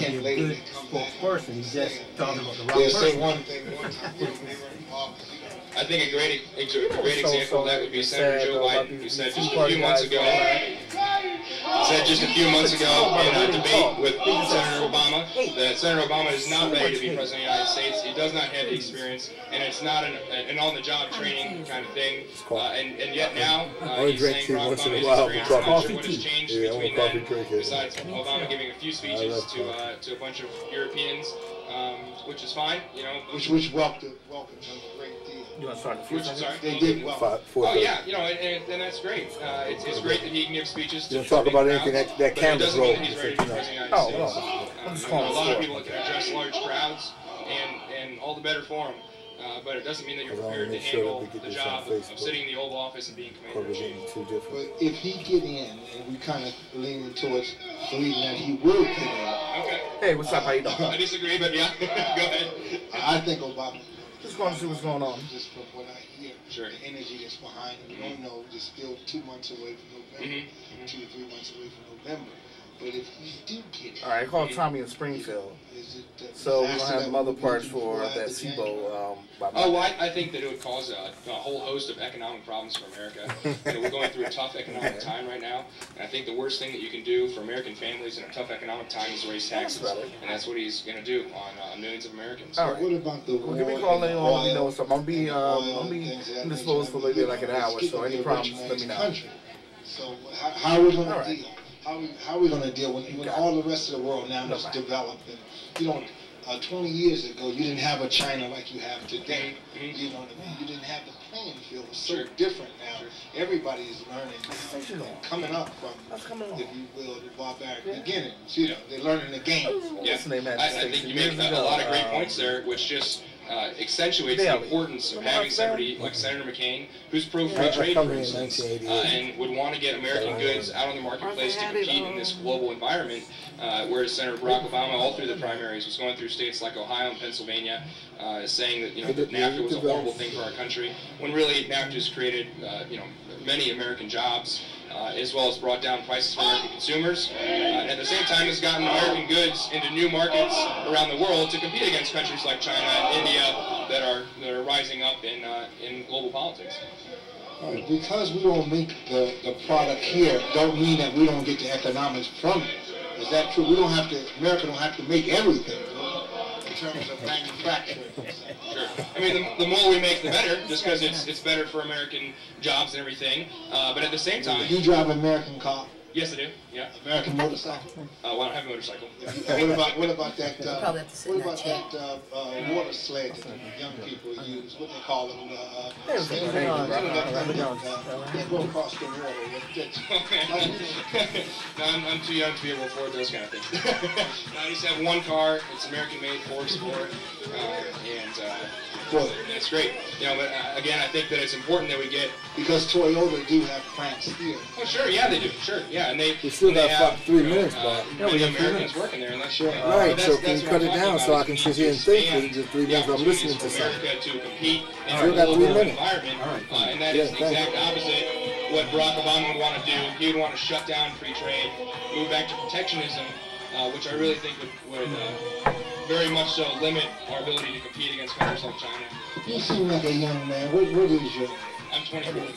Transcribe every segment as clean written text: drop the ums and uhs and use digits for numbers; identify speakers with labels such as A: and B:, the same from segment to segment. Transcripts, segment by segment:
A: Kent later they come back.
B: Person, he's just talking about the wrong
A: They'll
B: person.
A: say one thing one time, they were in office.
C: I think a great example of that would be Senator Joe Biden, who said just a few months ago, in a debate with Senator Obama that Senator Obama is not ready to be president of the United States. He does not have the experience, and it's not an on-the-job training kind of thing. And yet now he's saying Barack Obama is experienced. I'm not sure what has changed between then, besides Obama giving a few speeches to a bunch of Europeans, which is fine, you know.
A: Which welcomed him a great deal.
B: You want to start the
C: Which, sorry?
A: They did welcome.
C: Oh yeah, you know, and that's great. It's great that he can give speeches.
D: You don't talk about anything that canvas roll.
C: A lot of people that can address large crowds, and all the better for him. But it doesn't mean that you're prepared to handle the job of sitting in the Oval Office and being commander.
A: But if he get in, and we kind of leaning towards believing that he will get in.
C: Okay.
B: Hey, what's up? How you doing?
C: I disagree, but yeah, go ahead.
A: I think Obama.
B: Just going to see what's going on.
A: Just from what I hear,
C: sure.
A: The energy that's behind him. We don't know. Just still 2 months away from November, 2 to 3 months away from November. But if he do get it,
B: all right, I called Tommy in Springfield. So we're going to have other parts for that SIBO.
C: Oh, well, I think that it would cause a whole host of economic problems for America. You know, we're going through a tough economic time right now, and I think the worst thing that you can do for American families in a tough economic time is raise taxes, and that's what he's going to do on millions of Americans.
A: All right. What about the war?
B: Give me a call later on. Let me know something. I'll be indisposed for maybe like an hour, so any problems, let me know.
A: So how are we going to deal? How are we going to deal when all the rest of the world now is developed? And you know, 20 years ago, you didn't have a China like you have today. You know what I mean? You didn't have the playing field. It's so different now. Everybody is learning now, coming up from, if you will, the barbaric beginnings. You know, they're learning the game.
C: Yeah, I think you make a lot of great points there, which just accentuates the importance of having somebody like Senator McCain, who's pro-free trade, for instance, and would want to get American goods out on the marketplace to compete in this global environment, whereas Senator Barack Obama, all through the primaries, was going through states like Ohio and Pennsylvania, saying that, you know, that NAFTA was a horrible thing for our country, when really NAFTA has created, you know, many American jobs, as well as brought down prices for American consumers, and at the same time has gotten American goods into new markets around the world to compete against countries like China and India that are rising up in global politics.
A: Because we don't make the product here, don't mean that we don't get the economics from it. Is that true? We don't have to. America don't have to make everything in terms of manufacturing.
C: Sure. I mean, the more we make, the better, just because it's better for American jobs and everything. But at the same time,
A: you drive an American car.
C: Yes, I do. Yeah.
A: American motorcycle.
C: Well, I don't have a motorcycle.
A: What about that? Water sled that young people use? What they call them? They go across the water.
C: No, I'm too young to be able to afford those kind of things. I used to have one car. It's American-made, Ford Explorer, and that's great. You know, but again, I think that it's important that we get,
A: because Toyota do have plants here.
C: Oh, sure, yeah, they do. Sure, yeah, and they
D: still got 3 minutes, Bob.
C: We have Americans working there, and that's sure.
D: Right. So can you cut it down so I can sit here and think for just 3 minutes? I'm listening to something.
C: America to compete in
D: Still got 3 minutes.
C: Environment, and that is the exact opposite what Barack Obama would want to do. He would want to shut down free trade, move back to protectionism, which I really think would very much so limit our ability to compete against countries like China.
A: You seem like a young man. What is your...
C: I'm 24.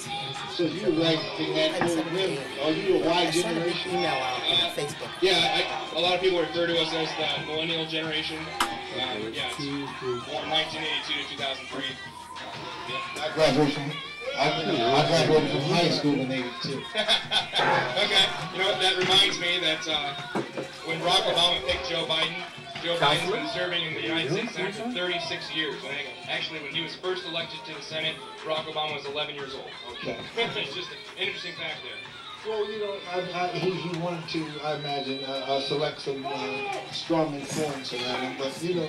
A: So you like in that movement? Are you a Y generation?
E: Email out on Facebook.
C: Yeah, a lot of people refer to us as the millennial generation. Yeah, it's born 1982 to 2003.
A: I graduated from high school in '82.
C: Okay, you know what? That reminds me that when Barack Obama picked Joe Biden's been serving in the United States Senate for 36 years. I think actually when he was first elected to the Senate, Barack Obama was 11 years old.
A: Okay.
C: It's just an interesting fact there.
A: Well, you know, he wanted to, I imagine, select some strong influence around him, but you know,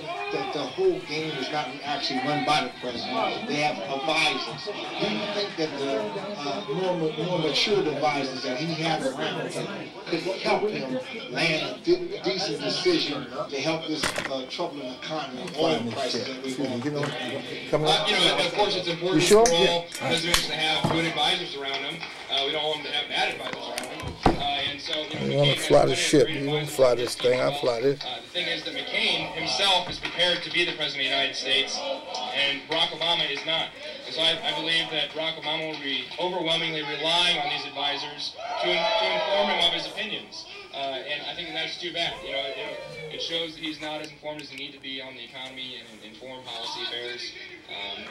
A: the whole game is not actually run by the president. They have advisors. Do you think that the more mature advisors that he has around him could help him land a decent decision to help this troubling economy, oil prices that we're going through?
C: You know, of course, it's important for all presidents to have good advisors around them. We don't want them to have bad advisors around them. And so
D: You want to fly the ship. You want to fly this thing. I'll fly this.
C: The thing is that McCain himself is prepared to be the President of the United States, and Barack Obama is not. And so I believe that Barack Obama will be overwhelmingly relying on these advisors to inform him of his opinions. And I think that's too bad. It shows that he's not as informed as he needs to be on the economy and foreign policy affairs.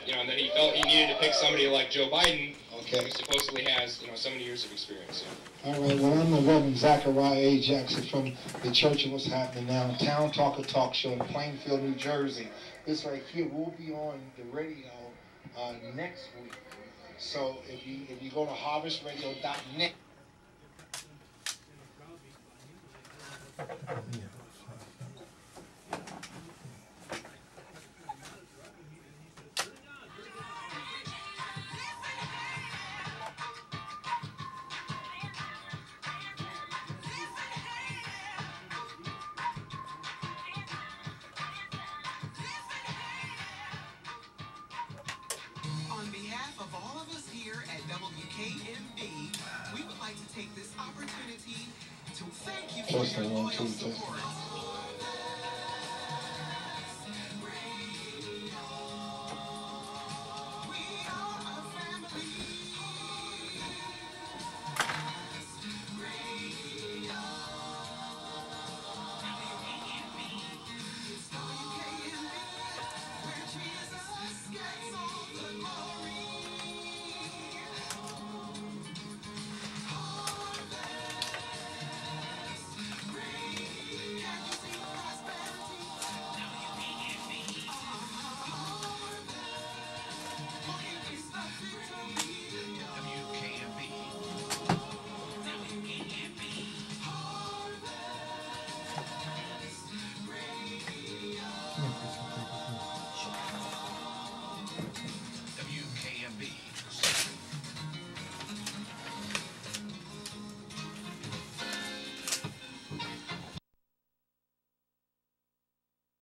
C: And that he felt he needed to pick somebody like Joe Biden, who supposedly has, so many years of experience.
A: All right, well, I'm the Reverend Zachariah A. Jackson from the Church of What's Happening Now, Town Talker Talk Show in Plainfield, New Jersey. This right here will be on the radio next week. So if you go to harvestradio.net.
E: On behalf of all of us here at WKMB, we would like to take this opportunity to thank you for your loyal support.